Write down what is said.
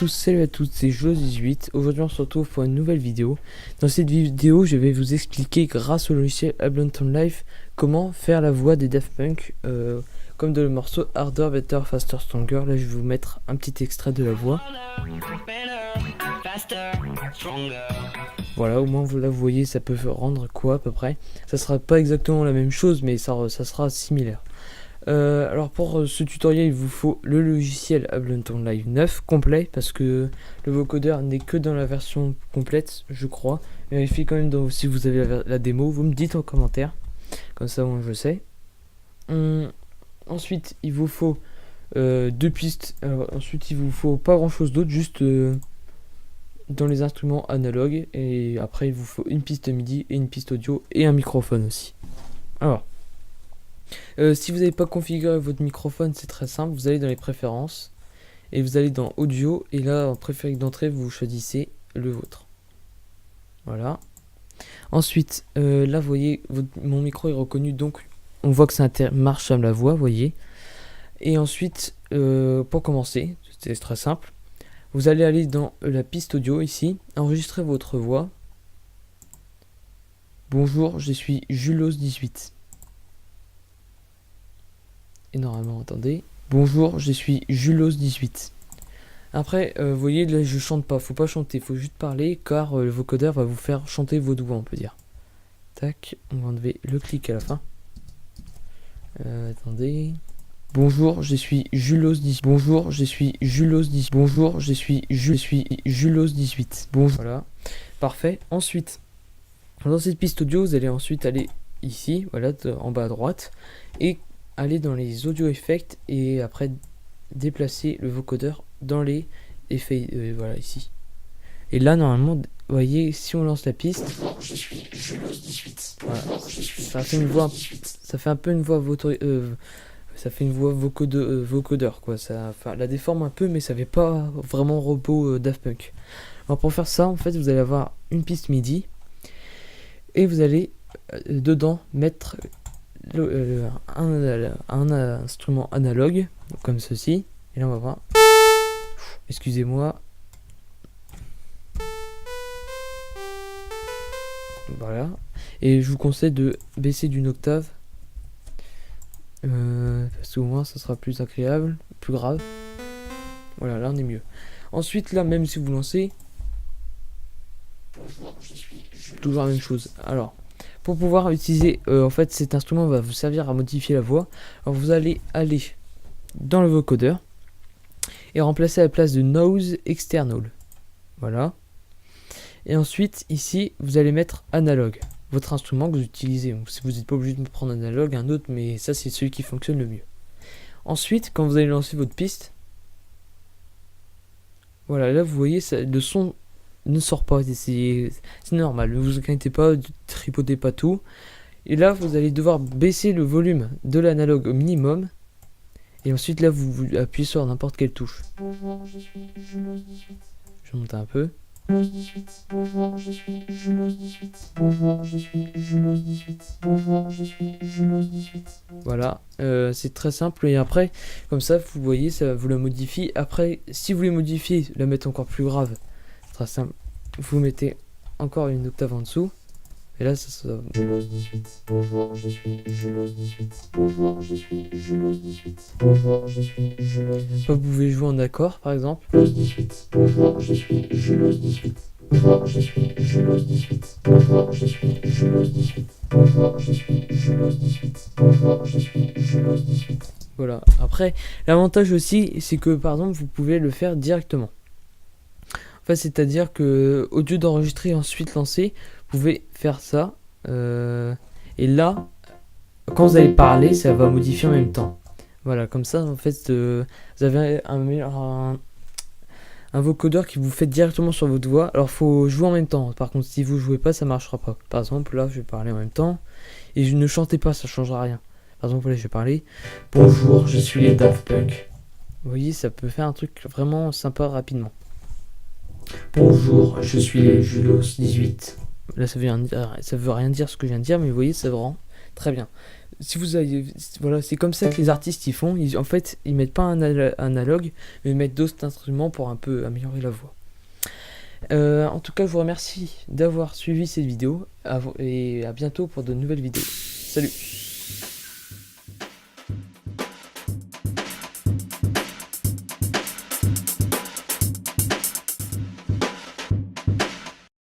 tous, salut à toutes, c'est Joe18. Aujourd'hui on se retrouve pour une nouvelle vidéo. Dans cette vidéo je vais vous expliquer grâce au logiciel Ableton Live comment faire la voix des Daft Punk comme dans le morceau Harder, Better, Faster, Stronger. Là je vais vous mettre un petit extrait de la voix. Voilà, au moins vous la voyez, ça peut rendre quoi à peu près. Ça sera pas exactement la même chose mais ça sera similaire. Alors pour ce tutoriel il vous faut le logiciel Ableton Live 9 complet parce que le vocodeur n'est que dans la version complète je crois. Vérifiez quand même si vous avez la démo, vous me dites en commentaire, comme ça moi je sais. Ensuite il vous faut deux pistes. Ensuite il vous faut pas grand chose d'autre, juste dans les instruments analogues, et après il vous faut une piste MIDI et une piste audio et un microphone aussi. Alors si vous n'avez pas configuré votre microphone, c'est très simple, vous allez dans les préférences et vous allez dans audio, et là en préféré d'entrée vous choisissez le vôtre. Voilà. Ensuite là vous voyez mon micro est reconnu, donc on voit que ça marche à la voix, vous voyez. Et ensuite pour commencer, c'est très simple, vous allez aller dans la piste audio ici, enregistrer votre voix. Bonjour, je suis Julos18. Et normalement, attendez. Bonjour, je suis Julos18. Après, vous voyez, là, je chante pas. Faut pas chanter, faut juste parler, car le vocodeur va vous faire chanter vos doigts, on peut dire. Tac, on va enlever le clic à la fin. Attendez. Bonjour, je suis Julos18. Bonjour, je suis Julos18. Bonjour, je suis Julos18. Bonjour. Voilà, parfait. Ensuite, dans cette piste audio, vous allez ensuite aller ici, voilà, en bas à droite, et aller dans les audio effects, et après déplacer le vocodeur dans les effets, voilà, ici. Et là normalement, vous voyez, si on lance la piste, voilà, ça fait une voix, ça fait un peu une voix ça fait une voix vocodeur quoi, ça la déforme un peu, mais ça fait pas vraiment robot Daft Punk. Alors pour faire ça, en fait, vous allez avoir une piste MIDI et vous allez dedans mettre un instrument analogue comme ceci, et là on va voir, excusez-moi, voilà, et je vous conseille de baisser d'une octave parce qu'au moins ça sera plus agréable, plus grave. Voilà, là on est mieux. Ensuite là, même si vous lancez, toujours la même chose. Alors pour pouvoir utiliser, en fait, cet instrument va vous servir à modifier la voix. Alors vous allez aller dans le vocodeur et remplacer à la place de Noise External. Voilà. Et ensuite ici vous allez mettre analogue, votre instrument que vous utilisez. Donc, vous n'êtes pas obligé de prendre analogue, un autre, mais ça c'est celui qui fonctionne le mieux. Ensuite, quand vous allez lancer votre piste, voilà, là vous voyez ça, le son ne sort pas, c'est normal, ne vous inquiétez pas, tripotez pas tout. Et là vous allez devoir baisser le volume de l'analogue au minimum, et ensuite là vous appuyez sur n'importe quelle touche. Je monte un peu. Voilà, c'est très simple, et après comme ça vous voyez, ça vous la modifie. Après, si vous voulez modifier, la mettre encore plus grave, très simple, vous mettez encore une octave en dessous, et là ça vous pouvez jouer en accord par exemple. Voilà, après l'avantage aussi c'est que par exemple vous pouvez le faire directement. En fait, c'est à dire que au lieu d'enregistrer et ensuite lancer, vous pouvez faire ça, et là quand vous allez parler, ça va modifier en même temps. Voilà, comme ça en fait vous avez un vocodeur qui vous fait directement sur votre voix. Alors faut jouer en même temps, par contre si vous jouez pas, ça marchera pas. Par exemple là je vais parler en même temps et je ne chantez pas, ça changera rien. Par exemple là je vais parler bonjour, je suis les Daft Punk. Vous voyez, ça peut faire un truc vraiment sympa rapidement. Bonjour, je suis Julos18. Là ça veut rien dire ce que je viens de dire, mais vous voyez, ça vous rend très bien. Si vous avez, voilà, c'est comme ça que les artistes ils font. En fait, ils mettent pas un analogue, mais ils mettent d'autres instruments pour un peu améliorer la voix. En tout cas, je vous remercie d'avoir suivi cette vidéo et à bientôt pour de nouvelles vidéos. Salut!